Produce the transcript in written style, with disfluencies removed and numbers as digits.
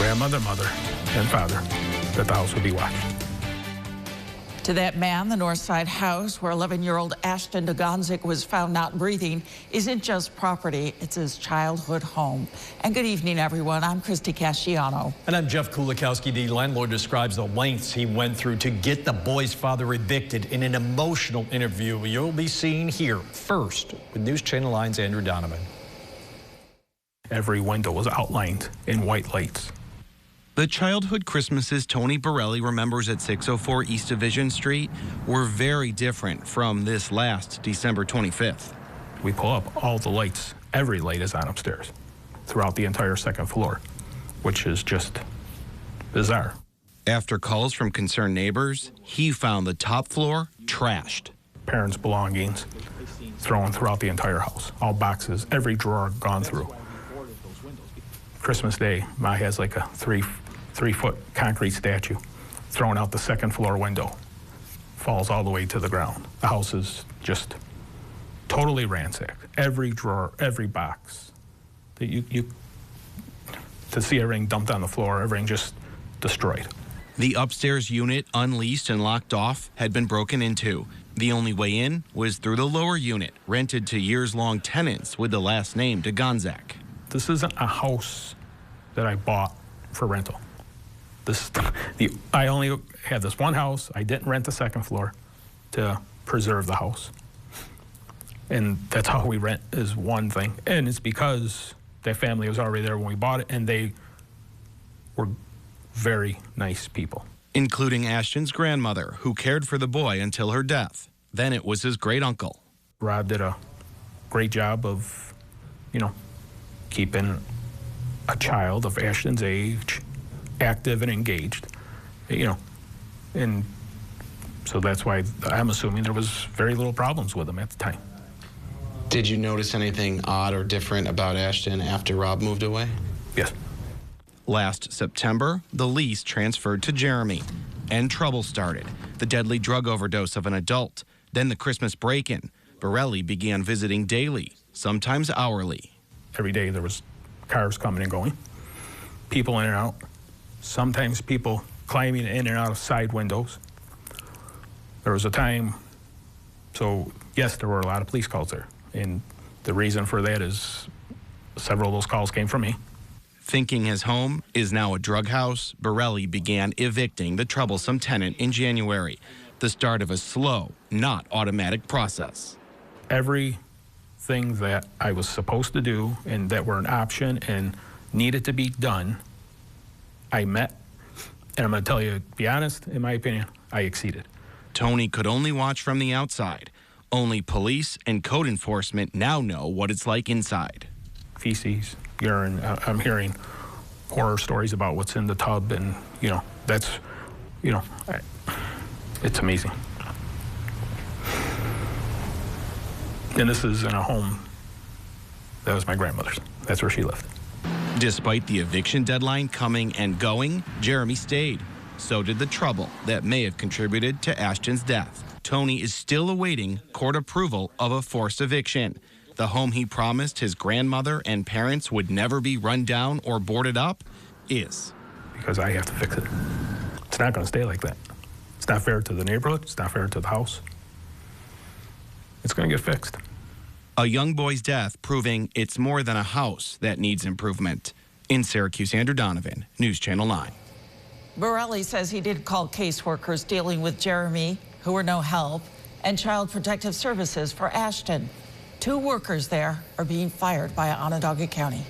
grandmother, mother, and father that the house would be watched. To that man, the Northside house where 11-year-old Ashton Dugonzik was found not breathing isn't just property, it's his childhood home. And good evening, everyone. I'm Christy Casciano. And I'm Jeff Kulikowski. The landlord describes the lengths he went through to get the boy's father evicted in an emotional interview you'll be seeing here first with News Channel 9's Andrew Donovan. Every window was outlined in white lights. The childhood Christmases Tony Borelli remembers at 604 East Division Street were very different from this last December 25th. We pull up, all the lights, every light is on upstairs throughout the entire second floor, which is just bizarre. After calls from concerned neighbors, he found the top floor trashed. Parents' belongings thrown throughout the entire house, all boxes, every drawer gone through. Christmas Day, Ma has like a three-foot concrete statue thrown out the second floor window, falls all the way to the ground. The house is just totally ransacked. Every drawer, every box. To see everything dumped on the floor, everything just destroyed. The upstairs unit, unleased and locked off, had been broken into. The only way in was through the lower unit, rented to years-long tenants with the last name Dugonzik. This isn't a house that I bought for rental. I only had this one house. I didn't rent the second floor to preserve the house. And that's how we rent, is one thing. And it's because that family was already there when we bought it, and they were very nice people. Including Ashton's grandmother, who cared for the boy until her death. Then it was his great-uncle. Rod did a great job of, keeping a child of Ashton's age active and engaged, and so that's why I'm assuming there was very little problems with him at the time. Did you notice anything odd or different about Ashton after Rob moved away? Yes. Last September, the lease transferred to Jeremy, and trouble started. The deadly drug overdose of an adult, then the Christmas break-in. Borelli began visiting daily, sometimes hourly. Every day there was cars coming and going, people in and out, sometimes people climbing in and out of side windows. There was a time, so yes, there were a lot of police calls there, and the reason for that is several of those calls came from me. Thinking his home is now a drug house, Borelli began evicting the troublesome tenant in January, the start of a slow, not automatic process. Everything that I was supposed to do and that were an option and needed to be done, I met. And I'm going to tell you, to be honest, in my opinion, I exceeded. Tony could only watch from the outside. Only police and code enforcement now know what it's like inside. Feces, urine, I'm hearing horror stories about what's in the tub, and, that's, it's amazing. And this is in a home that was my grandmother's. That's where she lived. Despite the eviction deadline coming and going, Jeremy stayed. So did the trouble that may have contributed to Ashton's death. Tony is still awaiting court approval of a forced eviction. The home he promised his grandmother and parents would never be run down or boarded up is. Because I have to fix it. It's not going to stay like that. It's not fair to the neighborhood. It's not fair to the house. It's going to get fixed. A young boy's death proving it's more than a house that needs improvement. In Syracuse, Andrew Donovan, News Channel 9. Borelli says he did call caseworkers dealing with Jeremy, who were no help, and Child Protective Services for Ashton. 2 workers there are being fired by Onondaga County.